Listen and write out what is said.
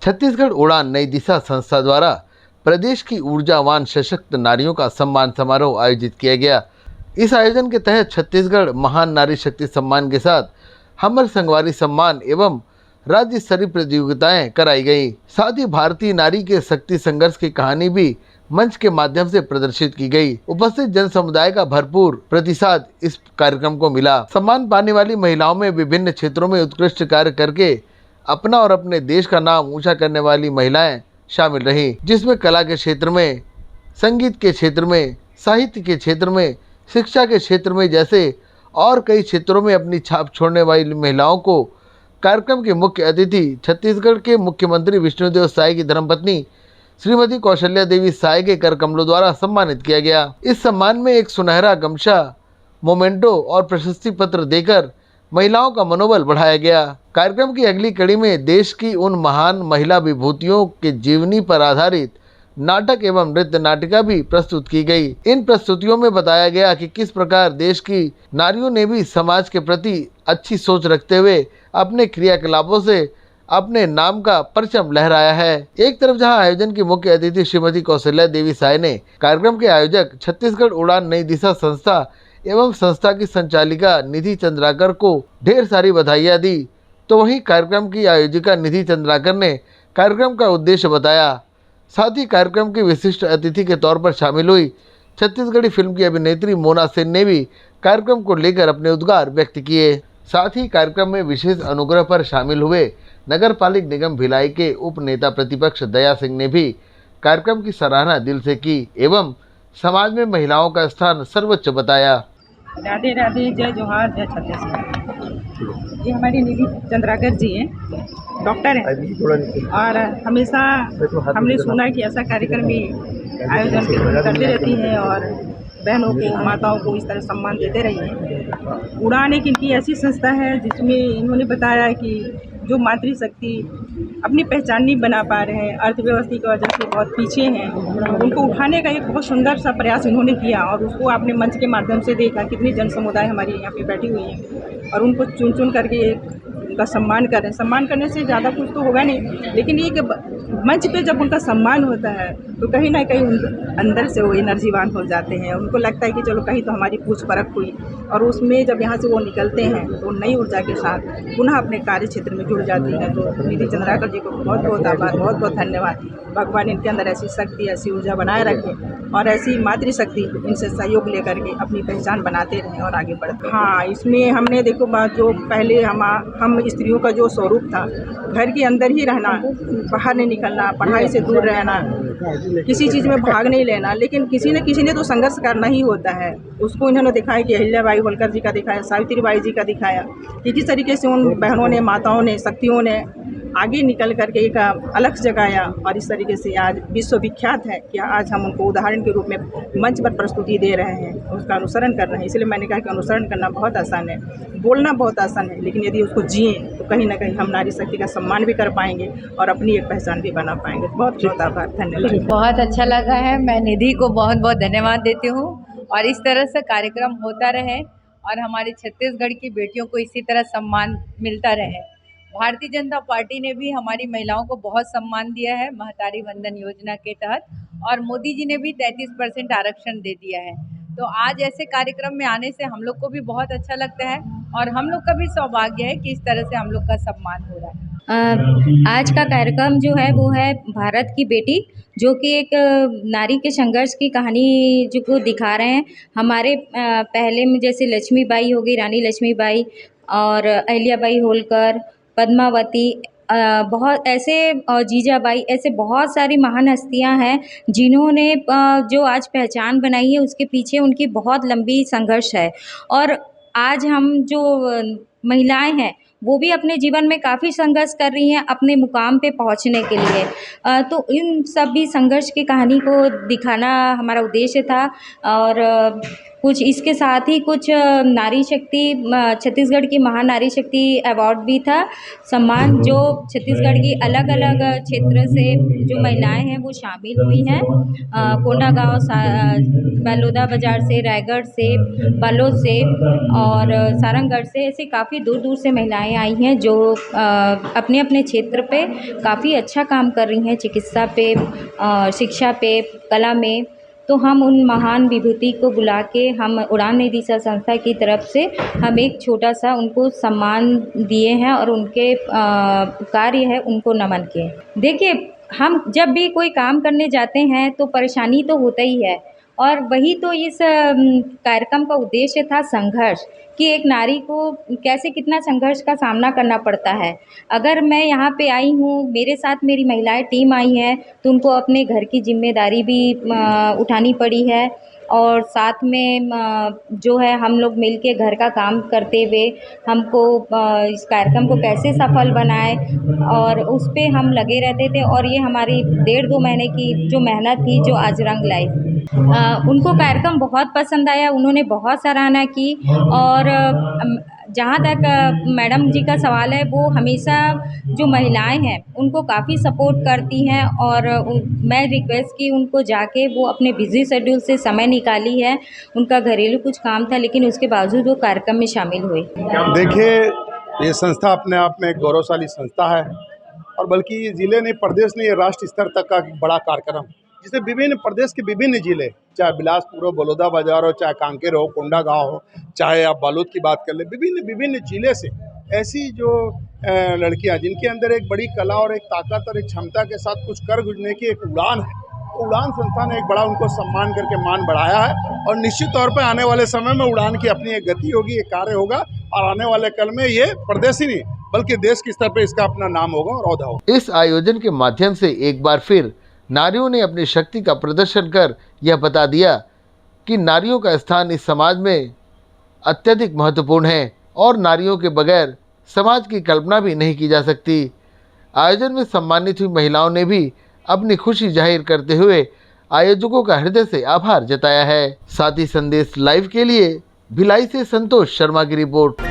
छत्तीसगढ़ उड़ान नई दिशा संस्था द्वारा प्रदेश की ऊर्जावान सशक्त नारियों का सम्मान समारोह आयोजित किया गया। इस आयोजन के तहत छत्तीसगढ़ महान नारी शक्ति सम्मान के साथ हमर संगवारी सम्मान एवं राज्य स्तरीय प्रतियोगिताएं कराई गई। साथ ही भारतीय नारी के शक्ति संघर्ष की कहानी भी मंच के माध्यम से प्रदर्शित की गई। उपस्थित जन समुदाय का भरपूर प्रतिसाद इस कार्यक्रम को मिला। सम्मान पाने वाली महिलाओं में विभिन्न क्षेत्रों में उत्कृष्ट कार्य करके अपना और अपने देश का नाम ऊंचा करने वाली महिलाएं शामिल रहीं, जिसमें कला के क्षेत्र में, संगीत के क्षेत्र में, साहित्य के क्षेत्र में, शिक्षा के क्षेत्र में जैसे और कई क्षेत्रों में अपनी छाप छोड़ने वाली महिलाओं को कार्यक्रम के मुख्य अतिथि छत्तीसगढ़ के मुख्यमंत्री विष्णुदेव साय की धर्मपत्नी श्रीमती कौशल्या देवी साय के कर कमलों द्वारा सम्मानित किया गया। इस सम्मान में एक सुनहरा गमछा, मोमेंटो और प्रशस्ति पत्र देकर महिलाओं का मनोबल बढ़ाया गया। कार्यक्रम की अगली कड़ी में देश की उन महान महिला विभूतियों के जीवनी पर आधारित नाटक एवं नृत्य नाटिका भी प्रस्तुत की गई। इन प्रस्तुतियों में बताया गया कि किस प्रकार देश की नारियों ने भी समाज के प्रति अच्छी सोच रखते हुए अपने क्रियाकलापों से अपने नाम का परचम लहराया है। एक तरफ जहां आयोजन की मुख्य अतिथि श्रीमती कौशल्या देवी साय ने कार्यक्रम के आयोजक छत्तीसगढ़ उड़ान नई दिशा संस्था एवं संस्था की संचालिका निधि चंद्राकर को ढेर सारी बधाइयां दी, तो वहीं कार्यक्रम की आयोजिका निधि चंद्राकर ने कार्यक्रम का उद्देश्य बताया। साथ ही कार्यक्रम की विशिष्ट अतिथि के तौर पर शामिल हुई छत्तीसगढ़ी फिल्म की अभिनेत्री मोना सेन ने भी कार्यक्रम को लेकर अपने उद्गार व्यक्त किए। साथ ही कार्यक्रम में विशेष अनुग्रह पर शामिल हुए नगर पालिक निगम भिलाई के उप नेता प्रतिपक्ष दया सिंह ने भी कार्यक्रम की सराहना दिल से की एवं समाज में महिलाओं का स्थान सर्वोच्च बताया। राधे राधे, जय जोहार, जय छत्तीसगढ़। ये हमारी निधि चंद्राकर जी हैं, डॉक्टर हैं और हमेशा हमने सुना कि ऐसा कार्यक्रम भी आयोजन करते रहती हैं और बहनों को, माताओं को इस तरह सम्मान देते रही हैं। उड़ान एक इनकी ऐसी संस्था है जिसमें इन्होंने बताया कि जो मातृशक्ति अपनी पहचान नहीं बना पा रहे हैं, अर्थव्यवस्था की वजह से बहुत पीछे हैं, उनको उठाने का एक बहुत सुंदर सा प्रयास इन्होंने किया और उसको आपने मंच के माध्यम से देखा। कितनी जन समुदाय हमारी यहाँ पे बैठी हुई है और उनको चुन चुन करके उनका सम्मान कर रहे हैं। सम्मान करने से ज़्यादा कुछ तो होगा नहीं, लेकिन ये कि मंच पे जब उनका सम्मान होता है तो कहीं ना कहीं अंदर से वो एनर्जीवान हो जाते हैं। उनको लगता है कि चलो कहीं तो हमारी पूछ परख हुई और उसमें जब यहाँ से वो निकलते हैं तो नई ऊर्जा के साथ पुनः अपने कार्य क्षेत्र में जुड़ जाती हैं। तो निधि चंद्राकर जी को बहुत बहुत आभार, बहुत बहुत धन्यवाद। भगवान इनके अंदर ऐसी शक्ति, ऐसी ऊर्जा बनाए रखें और ऐसी मातृशक्ति इनसे सहयोग लेकर के अपनी पहचान बनाते रहें और आगे बढ़ते। हाँ, इसमें हमने देखो जो पहले हम स्त्रियों का जो स्वरूप था, घर के अंदर ही रहना, बाहर नहीं निकलना, पढ़ाई से दूर रहना, किसी चीज़ में भाग नहीं लेना, लेकिन किसी न किसी ने तो संघर्ष करना ही होता है। उसको इन्होंने दिखाया कि अहिल्याबाई होलकर जी का दिखाया, सावित्रीबाई जी का दिखाया कि किस तरीके से उन बहनों ने, माताओं ने, शक्तियों ने आगे निकल करके एक अलग जगाया और इस तरीके से आज विश्वविख्यात है कि आज हम उनको उदाहरण के रूप में मंच पर प्रस्तुति दे रहे हैं, उसका अनुसरण कर रहे हैं। इसलिए मैंने कहा कि अनुसरण करना बहुत आसान है, बोलना बहुत आसान है, लेकिन यदि उसको जिए तो कहीं ना कहीं हम नारी शक्ति का सम्मान भी कर पाएंगे और अपनी एक पहचान भी बना पाएंगे। बहुत बहुत आभार, धन्यवाद। बहुत अच्छा लगा है। मैं निधि को बहुत बहुत धन्यवाद देती हूँ और इस तरह से कार्यक्रम होता रहे और हमारे छत्तीसगढ़ की बेटियों को इसी तरह सम्मान मिलता रहे। भारतीय जनता पार्टी ने भी हमारी महिलाओं को बहुत सम्मान दिया है महतारी वंदन योजना के तहत और मोदी जी ने भी 33% आरक्षण दे दिया है। तो आज ऐसे कार्यक्रम में आने से हम लोग को भी बहुत अच्छा लगता है और हम लोग का भी सौभाग्य है कि इस तरह से हम लोग का सम्मान हो रहा है। आज का कार्यक्रम जो है वो है भारत की बेटी, जो कि एक नारी के संघर्ष की कहानी जो को दिखा रहे हैं। हमारे पहले में जैसे लक्ष्मीबाई हो गई, रानी लक्ष्मीबाई और अहिल्याबाई होलकर, पद्मावती, बहुत ऐसे जीजाबाई, ऐसे बहुत सारी महान हस्तियां हैं जिन्होंने जो आज पहचान बनाई है, उसके पीछे उनकी बहुत लंबी संघर्ष है। और आज हम जो महिलाएं हैं वो भी अपने जीवन में काफ़ी संघर्ष कर रही हैं अपने मुकाम पे पहुंचने के लिए। तो इन सभी संघर्ष की कहानी को दिखाना हमारा उद्देश्य था और कुछ इसके साथ ही कुछ नारी शक्ति, छत्तीसगढ़ की महान नारी शक्ति अवार्ड भी था, सम्मान, जो छत्तीसगढ़ की अलग अलग क्षेत्र से जो महिलाएं हैं वो शामिल हुई हैं। कोंडागांव, बलौदा बाज़ार से, रायगढ़ से, बालोद से और सारंगगढ़ से, ऐसे काफ़ी दूर दूर से महिलाएं महिलाएं आई हैं जो अपने अपने क्षेत्र पे काफ़ी अच्छा काम कर रही हैं, चिकित्सा पे, शिक्षा पे, कला में। तो हम उन महान विभूति को बुला के हम उड़ान निधि संस्था की तरफ से हम एक छोटा सा उनको सम्मान दिए हैं और उनके कार्य है उनको नमन किए। देखिए, हम जब भी कोई काम करने जाते हैं तो परेशानी तो होता ही है, और वही तो इस कार्यक्रम का उद्देश्य था, संघर्ष, कि एक नारी को कैसे कितना संघर्ष का सामना करना पड़ता है। अगर मैं यहाँ पे आई हूँ, मेरे साथ मेरी महिलाएं टीम आई हैं, तो उनको अपने घर की जिम्मेदारी भी उठानी पड़ी है, और साथ में जो है हम लोग मिलके घर का काम करते हुए हमको इस कार्यक्रम को कैसे सफल बनाए, और उस पे हम लगे रहते थे। और ये हमारी 1.5-2 महीने की जो मेहनत थी जो आज रंग लाई। उनको कार्यक्रम बहुत पसंद आया, उन्होंने बहुत सराहना की। और जहाँ तक मैडम जी का सवाल है, वो हमेशा जो महिलाएं हैं उनको काफ़ी सपोर्ट करती हैं, और मैं रिक्वेस्ट की उनको जाके, वो अपने बिज़ी शेड्यूल से समय निकाली है, उनका घरेलू कुछ काम था, लेकिन उसके बावजूद वो कार्यक्रम में शामिल हुई। देखिए, ये संस्था अपने आप में एक गौरवशाली संस्था है, और बल्कि ये ज़िले नहीं, प्रदेश नहीं, ये राष्ट्र स्तर तक का एक बड़ा कार्यक्रम, जिसे विभिन्न प्रदेश के विभिन्न जिले, चाहे बिलासपुर हो, बलौदाबाजार हो, चाहे कांकेर हो, कोंडागांव हो, चाहे आप बालोद की बात कर ले, विभिन्न जिले से ऐसी जो लड़कियां जिनके अंदर एक बड़ी कला और एक ताकत और एक क्षमता के साथ कुछ कर गुजरने की एक उड़ान है, तो उड़ान संस्था ने एक बड़ा उनको सम्मान करके मान बढ़ाया है। और निश्चित तौर पर आने वाले समय में उड़ान की अपनी एक गति होगी, एक कार्य होगा, और आने वाले कल में ये प्रदेश ही नहीं बल्कि देश के स्तर पर इसका अपना नाम होगा और औहदा होगा। इस आयोजन के माध्यम से एक बार फिर नारियों ने अपनी शक्ति का प्रदर्शन कर यह बता दिया कि नारियों का स्थान इस समाज में अत्यधिक महत्वपूर्ण है, और नारियों के बगैर समाज की कल्पना भी नहीं की जा सकती। आयोजन में सम्मानित हुई महिलाओं ने भी अपनी खुशी जाहिर करते हुए आयोजकों का हृदय से आभार जताया है। साथ ही संदेश लाइव के लिए भिलाई से संतोष शर्मा की रिपोर्ट।